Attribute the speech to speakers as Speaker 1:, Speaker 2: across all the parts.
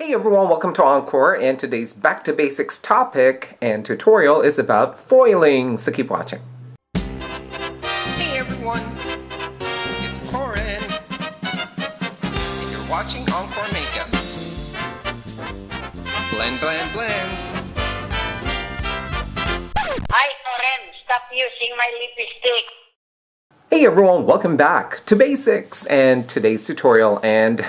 Speaker 1: Hey everyone, welcome to Encore, and today's Back to Basics topic and tutorial is about foiling, so keep watching.
Speaker 2: Hey everyone, it's Corin, and you're watching EnKoreMakeup. Blend, blend, blend.
Speaker 3: Hi, Corin, stop using my lipstick.
Speaker 1: Hey everyone, welcome back to Basics, and today's tutorial and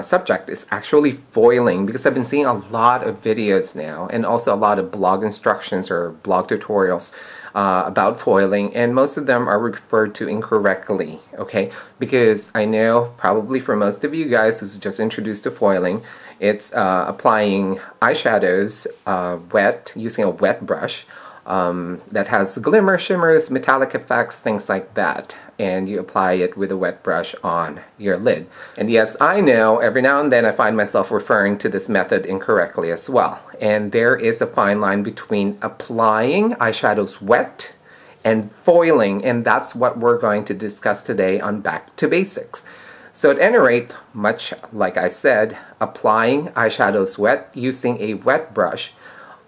Speaker 1: subject is actually foiling, because I've been seeing a lot of videos now and also a lot of blog instructions or blog tutorials about foiling, and most of them are referred to incorrectly, okay? Because I know probably for most of you guys who's just introduced to foiling, it's applying eyeshadows wet, using a wet brush that has glimmer, shimmers, metallic effects, things like that, and you apply it with a wet brush on your lid. And yes, I know every now and then I find myself referring to this method incorrectly as well, and there is a fine line between applying eyeshadows wet and foiling, and that's what we're going to discuss today on Back to Basics. So at any rate, much like I said, applying eyeshadows wet using a wet brush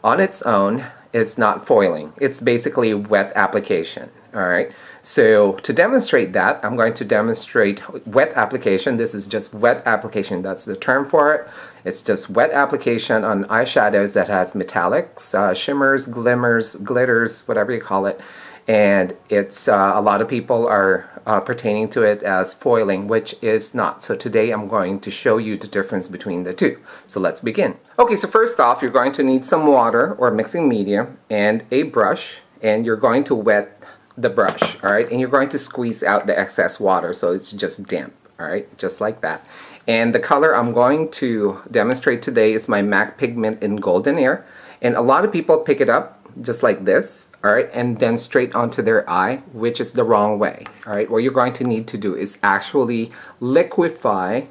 Speaker 1: on its own is not foiling. It's basically wet application. Alright, so to demonstrate that, I'm going to demonstrate wet application. This is just wet application. That's the term for it. It's just wet application on eyeshadows that has metallics, shimmers, glimmers, glitters, whatever you call it. And it's a lot of people are pertaining to it as foiling, which is not. So today I'm going to show you the difference between the two. So let's begin. Okay, so first off, you're going to need some water or mixing media and a brush, and you're going to wet the brush, alright, and you're going to squeeze out the excess water so it's just damp, alright, just like that. And the color I'm going to demonstrate today is my MAC pigment in Golden Air, and a lot of people pick it up just like this, alright, and then straight onto their eye, which is the wrong way, alright. What you're going to need to do is actually liquefy,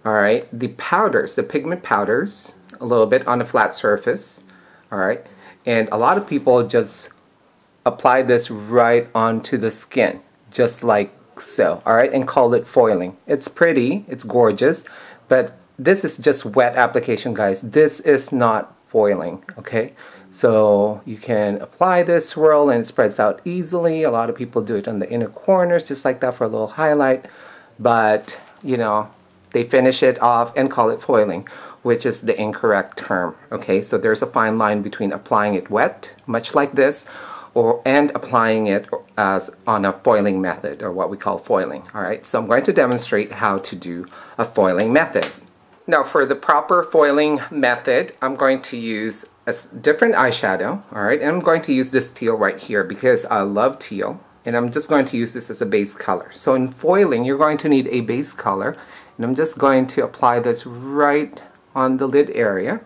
Speaker 1: alright, the powders, the pigment powders, a little bit on a flat surface, alright, and a lot of people just apply this right onto the skin, just like so, alright, and call it foiling. It's pretty, it's gorgeous, but this is just wet application, guys. This is not foiling, okay? So you can apply this, swirl, and it spreads out easily. A lot of people do it on the inner corners, just like that, for a little highlight, but, you know, they finish it off and call it foiling, which is the incorrect term, okay? So there's a fine line between applying it wet, much like this, and applying it as on a foiling method, or what we call foiling. Alright, so I'm going to demonstrate how to do a foiling method. Now for the proper foiling method, I'm going to use a different eyeshadow, alright, and I'm going to use this teal right here because I love teal, and I'm just going to use this as a base color. So in foiling, you're going to need a base color, and I'm just going to apply this right on the lid area,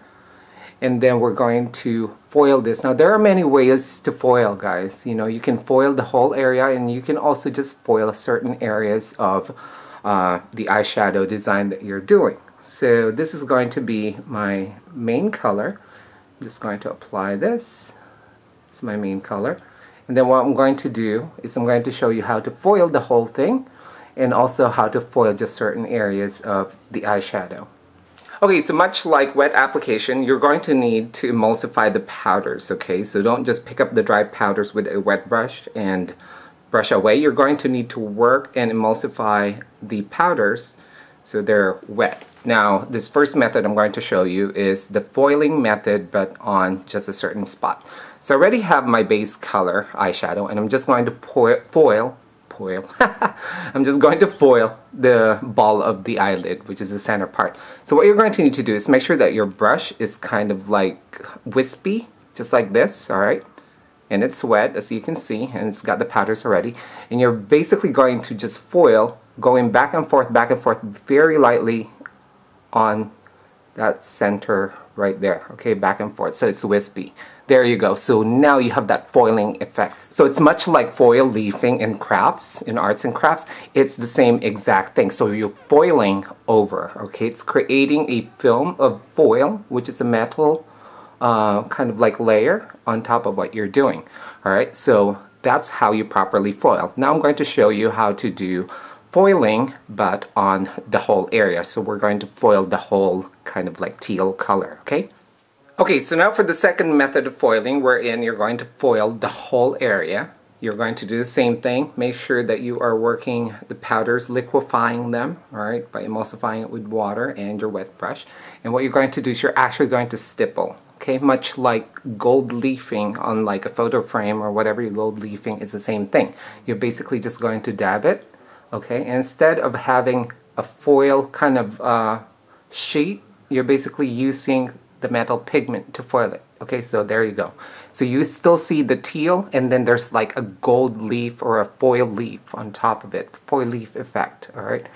Speaker 1: and then we're going to foil this. Now there are many ways to foil, guys. You know, you can foil the whole area, and you can also just foil certain areas of the eyeshadow design that you're doing. So this is going to be my main color. I'm just going to apply this. It's my main color. And then what I'm going to do is I'm going to show you how to foil the whole thing, and also how to foil just certain areas of the eyeshadow. Okay, so much like wet application, you're going to need to emulsify the powders, okay? So don't just pick up the dry powders with a wet brush and brush away. You're going to need to work and emulsify the powders so they're wet. Now, this first method I'm going to show you is the foiling method, but on just a certain spot. So I already have my base color eyeshadow, and I'm just going to I'm just going to foil the ball of the eyelid, which is the center part. So what you're going to need to do is make sure that your brush is kind of like wispy, just like this, alright? And it's wet, as you can see, and it's got the powders already. And you're basically going to just foil, going back and forth, very lightly on that center right there, okay, back and forth, so it's wispy. There you go. So now you have that foiling effect. So it's much like foil leafing in crafts, in arts and crafts. It's the same exact thing. So you're foiling over, okay? It's creating a film of foil, which is a metal kind of like layer on top of what you're doing. Alright, so that's how you properly foil. Now I'm going to show you how to do foiling, but on the whole area. So we're going to foil the whole kind of like teal color, okay? Okay, so now for the second method of foiling, wherein you're going to foil the whole area. You're going to do the same thing. Make sure that you are working the powders, liquefying them, all right, by emulsifying it with water and your wet brush. And what you're going to do is you're actually going to stipple, okay? Much like gold leafing on like a photo frame or whatever you're gold leafing, it's the same thing. You're basically just going to dab it, okay? And instead of having a foil kind of sheet, you're basically using the metal pigment to foil it. Okay, so there you go. So you still see the teal, and then there's like a gold leaf or a foil leaf on top of it. Foil leaf effect, alright?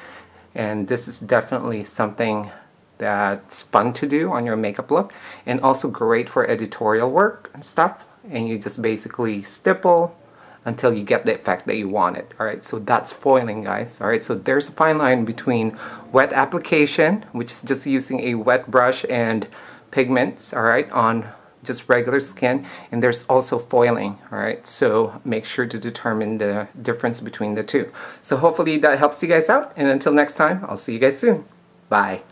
Speaker 1: And this is definitely something that's fun to do on your makeup look, and also great for editorial work and stuff. And you just basically stipple until you get the effect that you wanted. Alright, so that's foiling, guys. Alright, so there's a fine line between wet application, which is just using a wet brush and pigments, alright, on just regular skin, and there's also foiling, alright? So make sure to determine the difference between the two. So hopefully that helps you guys out, and until next time, I'll see you guys soon. Bye.